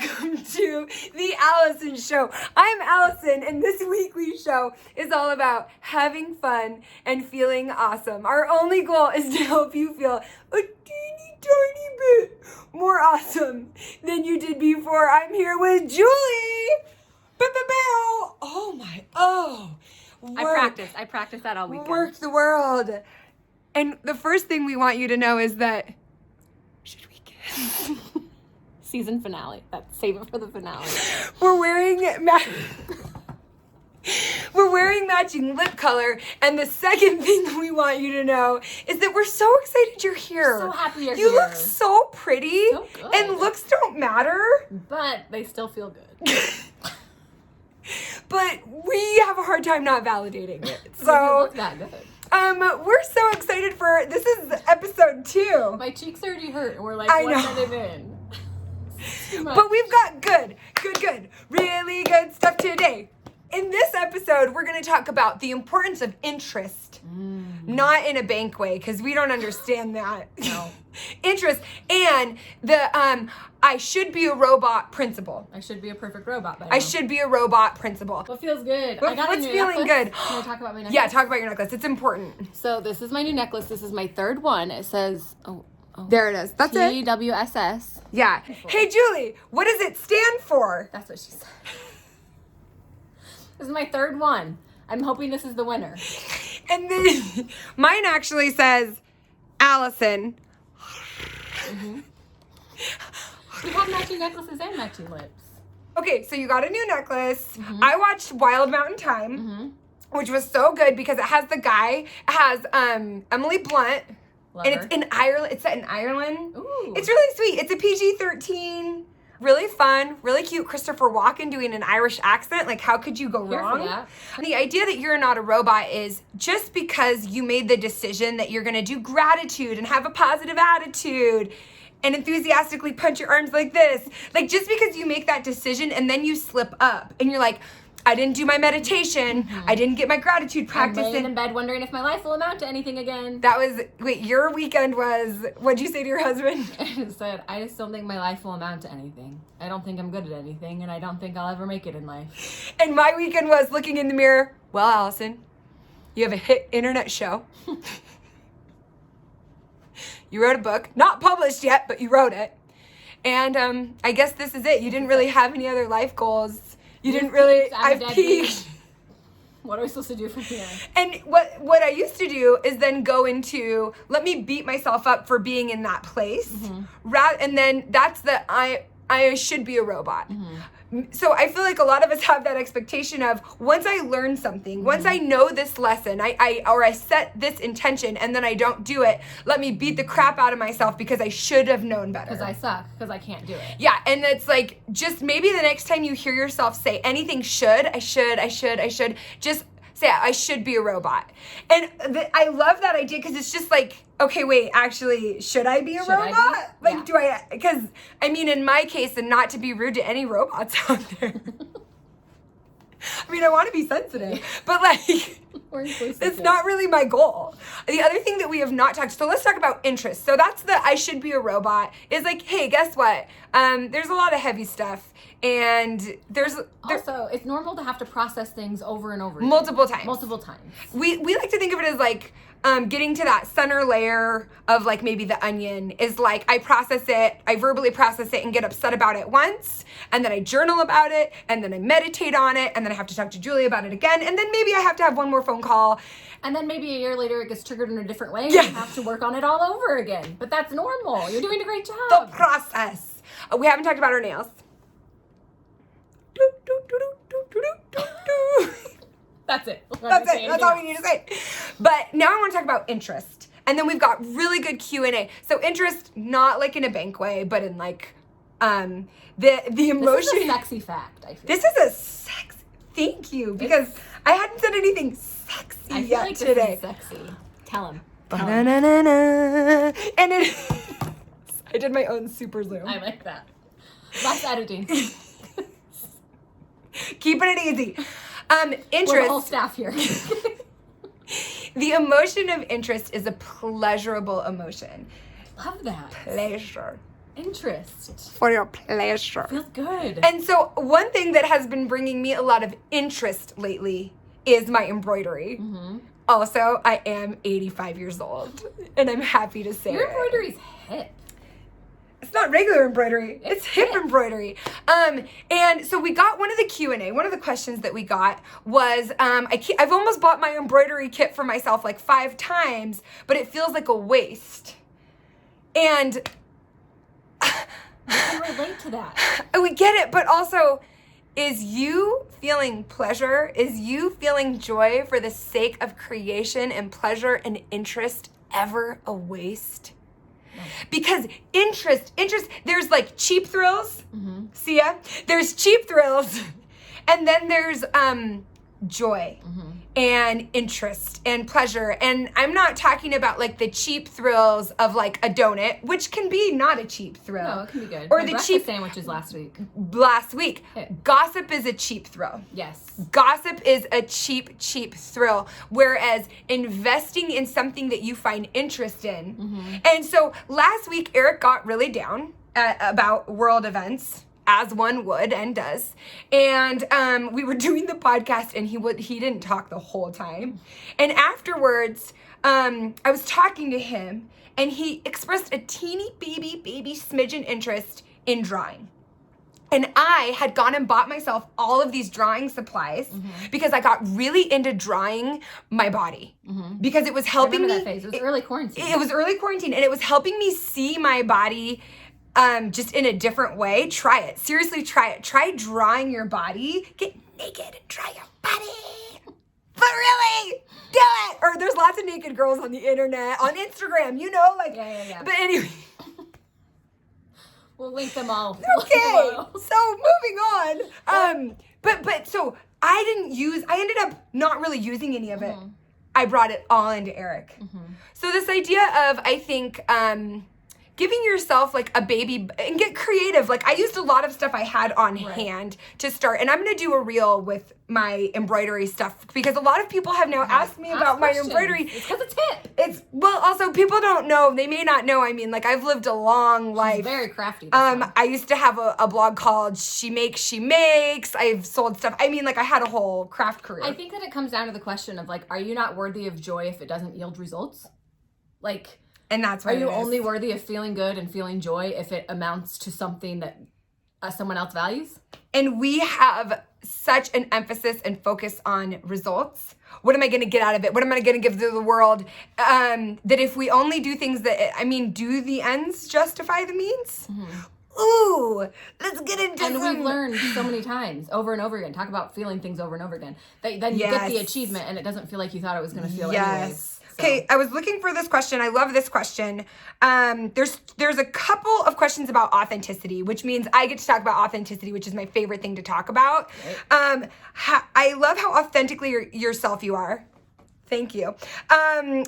welcome to the Allison Show. I'm Allison, and this weekly show is all about having fun and feeling awesome. Our only goal is to help you feel a teeny tiny bit more awesome than you did before. I'm here with Julie. I practiced that all weekend. Work the world. And the first thing we want you to know is that, should we kiss? Season finale. Save it for the finale. We're wearing matching lip color, and the second thing we want you to know is that we're so excited you're here. So happy you're You here. look so pretty, So good. and looks don't matter, But they still feel good. but we have a hard time not validating it. You So, look that good. we're so excited for, this is episode 2. My cheeks already hurt, and we're like I 1 know. minute in. Too much. But we've got good, really good stuff today. In this episode, we're going to talk about the importance of interest. Not in a bank way, because we don't understand that. No. Interest and the I should be a robot principle. I should be a perfect robot by now. I should be a robot principle. What feels good? What- I got a what's new feeling necklace. good? Can I talk about my necklace? Yeah, talk about your necklace. It's important. So this is my new necklace. This is my third one. It says, There it is. That's it. TWSS. Yeah. Hey, Julie, what does it stand for? That's what she said. This is my third one. I'm hoping this is the winner. And then mine actually says Allison. We have matching necklaces and matching lips. Okay, so you got a new necklace. I watched Wild Mountain Thyme, which was so good because it has the guy, it has Emily Blunt, Love and her. it's in Ireland. It's set in Ireland. Ooh. It's really sweet. It's a PG-13. Really fun, really cute. Christopher Walken doing an Irish accent. Like, how could you go Here for wrong? that. And the idea that you're not a robot is just because you made the decision that you're gonna do gratitude and have a positive attitude and enthusiastically punch your arms like this. Like, just because you make that decision and then you slip up and you're like, I didn't do my meditation. I didn't get my gratitude practice I'm laying in in. bed wondering if my life will amount to anything again. That was, wait, your weekend was, what'd you say to your husband? I said, I just don't think my life will amount to anything. I don't think I'm good at anything, and I don't think I'll ever make it in life. And my weekend was looking in the mirror. Well, Allison, you have a hit internet show. You wrote a book, not published yet, but you wrote it. And I guess this is it. You didn't really have any other life goals. You didn't really, I'm a I've deadbeat. peaked. What are we supposed to do from here? And what I used to do is then go into, let me beat myself up for being in that place. And then that's the, I should be a robot. So I feel like a lot of us have that expectation of, once I learn something, once I know this lesson, I set this intention and then I don't do it, let me beat the crap out of myself because I should have known better. Because I suck, because I can't do it. Yeah, and it's like, just maybe the next time you hear yourself say anything I should, just say, I should be a robot. And I love that idea because it's just like, okay, wait, actually, should I be a Should I robot? be? Like, Yeah. do I, because, I mean, in my case, and not to be rude to any robots out there. I mean, I want to be sensitive, but like, We're inclusive. it's not really my goal. The other thing that we have not talked, so let's talk about interest. So that's the I should be a robot is like, hey, guess what? There's a lot of heavy stuff and there's Also, it's normal to have to process things over and over again. multiple times. Multiple times. We like to think of it as like getting to that center layer of like maybe the onion is like I verbally process it and get upset about it once, and then I journal about it, and then I meditate on it, and then I have to talk to Julie about it again, and then maybe I have to have one more phone call. And then maybe a year later it gets triggered in a different way and Yeah. you have to work on it all over again. But that's normal. You're doing a great The job. process. We haven't talked about our nails. That's it. That's it. That's all we need to say. But now I want to talk about interest. And then we've got really good Q&A. So interest, not like in a bank way, but in like the emotion. This is a sexy fact, I feel. This is a sexy. Thank you, because I hadn't said anything sexy I feel yet like today. this is sexy. Tell him. Ba-na-na-na-na. And it. I did my own super zoom. I like that. Less editing. Keeping it easy. We're the Interest. whole staff here. The emotion of interest is a pleasurable emotion. Love that. Pleasure. Interest. For your pleasure. Feels good. And so one thing that has been bringing me a lot of interest lately is my embroidery. Mm-hmm. Also, I am 85 years old, and I'm happy to say Your it. embroidery's hip. It's not regular embroidery. It's hip embroidery. And so we got one of the Q&A, one of the questions that we got was, I've almost bought my embroidery kit for myself like 5 times, but it feels like a waste. And I can relate to that. we get it, but also, is you feeling pleasure? Is you feeling joy for the sake of creation and pleasure and interest ever a waste? No. Because interest, there's like cheap thrills. Mm-hmm. See ya? There's cheap thrills. And then there's joy and interest and pleasure. And I'm not talking about like the cheap thrills of like a donut, which can be not a cheap thrill. No, it can be good. Or My the cheap sandwiches last week. Yeah. Gossip is a cheap thrill. Yes. Gossip is a cheap thrill. Whereas investing in something that you find interest in. And so last week, Eric got really down about world events, as one would and does. And we were doing the podcast and he didn't talk the whole time. And afterwards, I was talking to him and he expressed a teeny baby smidgen interest in drawing. And I had gone and bought myself all of these drawing supplies because I got really into drawing my body because it was helping me. That phase. It was early quarantine. It was early quarantine and it was helping me see my body just in a different way. Try it. Seriously, try it. Try drawing your body. Get naked and draw your body. But really, do it. Or there's lots of naked girls on the internet, on Instagram, you know, like. Yeah. But anyway. We'll link them all. Okay. So moving on. But so I ended up not really using any of it. I brought it all into Eric. So this idea of, I think, giving yourself like a baby and get creative. Like I used a lot of stuff I had on hand to start. And I'm going to do a reel with my embroidery stuff because a lot of people have now asked me about my embroidery. It's because it's hip. Well, also people don't know. They may not know. I mean, like I've lived a long life. She's very crafty. I used to have a blog called She Makes. I've sold stuff. I mean, like I had a whole craft career. I think that it comes down to the question of like, are you not worthy of joy if it doesn't yield results? Like, and that's what are you only worthy of feeling good and feeling joy if it amounts to something that someone else values? And we have such an emphasis and focus on results. What am I going to get out of it? What am I going to give to the world? That if we only do things that, do the ends justify the means? Ooh, let's get into And we've learned so many times, over and over again, talk about feeling things over and over again. Then you get the achievement and it doesn't feel like you thought it was going to feel anyway. Okay, I was looking for this question. I love this question. There's a couple of questions about authenticity, which means I get to talk about authenticity, which is my favorite thing to talk about. Right. I love how authentically yourself you are. Thank you.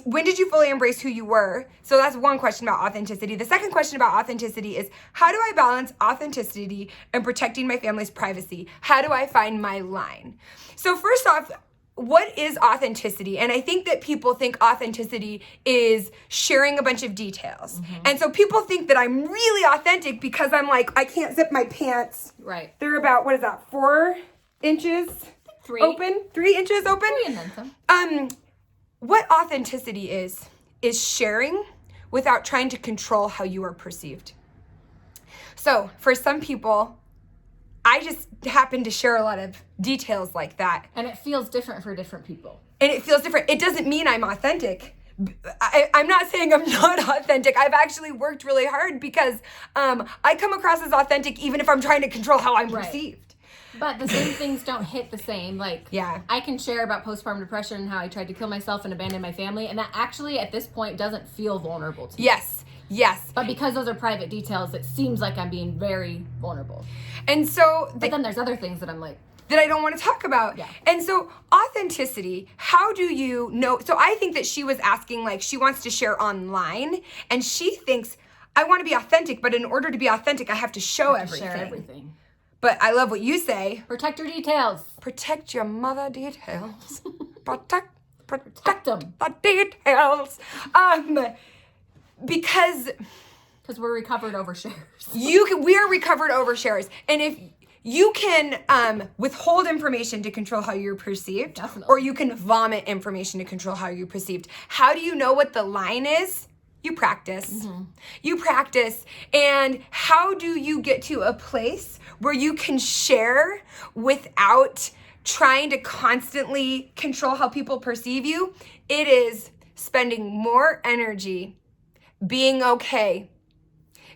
When did you fully embrace who you were? So that's one question about authenticity. The second question about authenticity is, how do I balance authenticity and protecting my family's privacy? How do I find my line? So first off, what is authenticity? And I think that people think authenticity is sharing a bunch of details. And so people think that I'm really authentic because I'm like, I can't zip my pants. Right. They're about, 4 inches 3 open? 3 inches open? 3 and then some. What authenticity is sharing without trying to control how you are perceived. So for some people, I just happen to share a lot of details like that. And it feels different for different people. And it feels different. It doesn't mean I'm authentic. I'm not saying I'm not authentic. I've actually worked really hard because I come across as authentic even if I'm trying to control how I'm perceived. But the same things don't hit the same. Like, I can share about postpartum depression and how I tried to kill myself and abandon my family. And that actually, at this point, doesn't feel vulnerable to me. Yes. But because those are private details, it seems like I'm being very vulnerable. And so... But then there's other things that I'm like... that I don't want to talk about. Yeah. And so authenticity, how do you know? So I think that she was asking, like, she wants to share online. And she thinks, I want to be authentic, but in order to be authentic, I have to show everything. Share everything. But I love what you say. Protect your details. Protect your mother details. Protect them. the details. Because Because we're recovered overshares. We are recovered overshares. And if you can withhold information to control how you're perceived, Definitely. or you can vomit information to control how you're perceived. How do you know what the line is? You practice. Mm-hmm. You practice. And how do you get to a place where you can share without trying to constantly control how people perceive you? It is spending more energy being okay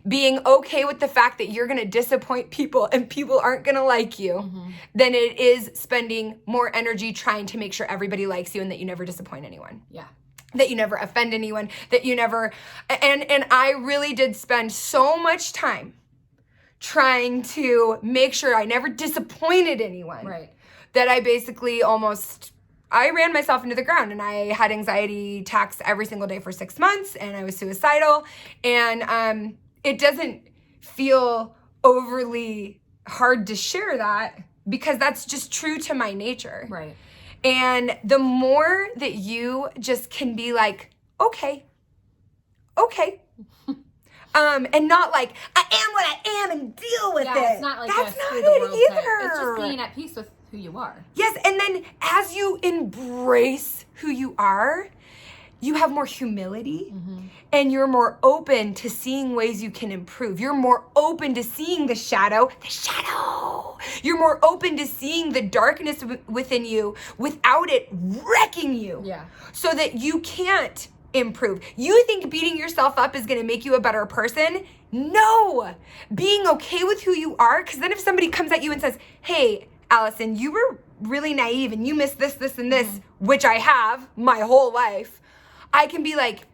with the fact that you're going to disappoint people and people aren't going to like you, mm-hmm. than it is spending more energy trying to make sure everybody likes you and that you never disappoint anyone. Yeah. That you never offend anyone, that you never, and I really did spend so much time trying to make sure I never disappointed anyone. Right. That I basically I ran myself into the ground, and I had anxiety attacks every single day for 6 months, and I was suicidal, and it doesn't feel overly hard to share that because that's just true to my nature. Right. And the more that you just can be like, okay. And not like, I am what I am and deal with it. It's not like that's not it either. It's just being at peace with who you are. Yes, and then as you embrace who you are, you have more humility, mm-hmm. and you're more open to seeing ways you can improve. You're more open to seeing the shadow. You're more open to seeing the darkness within you without it wrecking you. Yeah. So that you can't improve. You think beating yourself up is going to make you a better person? No. Being okay with who you are, because then if somebody comes at you and says, hey, Allison, you were really naive and you missed this, this, and this, mm-hmm. which I have my whole life, I can be like,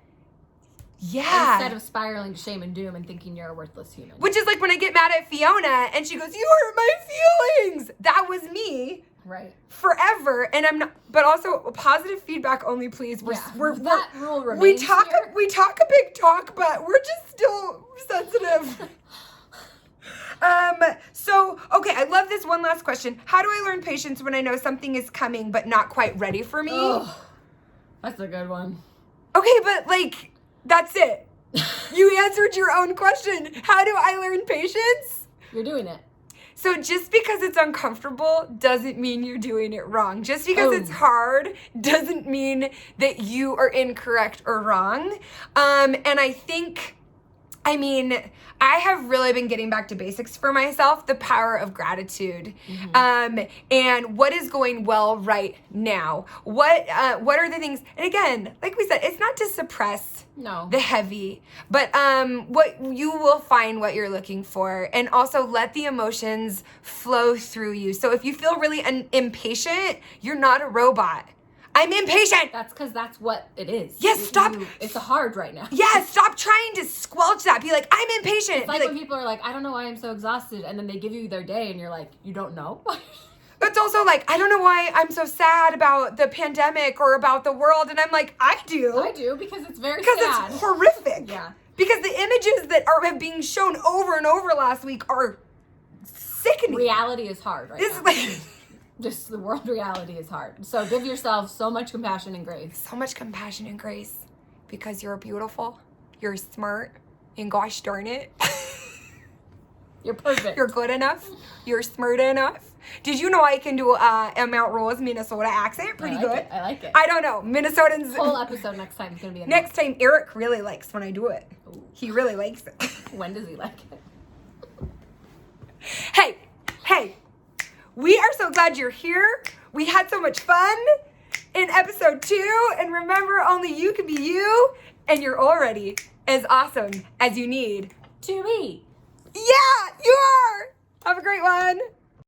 yeah. Instead of spiraling to shame and doom and thinking you're a worthless human. Which is like when I get mad at Fiona and she goes, you hurt my feelings. That was me. Right. Forever. And I'm not, but also positive feedback only, please. That rule remains we talk a big talk, but we're just still sensitive. So, okay, I love this one last question. How do I learn patience when I know something is coming but not quite ready for me? Oh, that's a good one. Okay, but like, that's it. You answered your own question. How do I learn patience? You're doing it. So just because it's uncomfortable doesn't mean you're doing it wrong. Just because it's hard doesn't mean that you are incorrect or wrong. And I have really been getting back to basics for myself, the power of gratitude, mm-hmm. And what is going well right now. What are the things, and again, like we said, it's not to suppress the heavy, but what you will find what you're looking for, and also let the emotions flow through you. So if you feel really impatient, you're not a robot. I'm impatient. That's because that's what it is. Yes, stop. It's hard right now. Yeah, stop trying to squelch that. Be like, I'm impatient. It's like when people are like, I don't know why I'm so exhausted. And then they give you their day and you're like, you don't know? It's also like, I don't know why I'm so sad about the pandemic or about the world. And I'm like, I do. I do, because it's very sad. Because it's horrific. Yeah. Because the images that are being shown over and over last week are sickening. Reality is hard right now. Just the world reality is hard. So give yourself so much compassion and grace. So much compassion and grace. Because you're beautiful. You're smart. And gosh darn it. You're perfect. You're good enough. You're smart enough. Did you know I can do a Mount Rose, Minnesota accent? Pretty good. I like it. I don't know. Minnesotans. Whole episode next time is going to be next time, Eric really likes when I do it. Ooh. He really likes it. When does he like it? Hey. We are so glad you're here. We had so much fun in episode 2. And remember, only you can be you. And you're already as awesome as you need to be. Yeah, you are. Have a great one.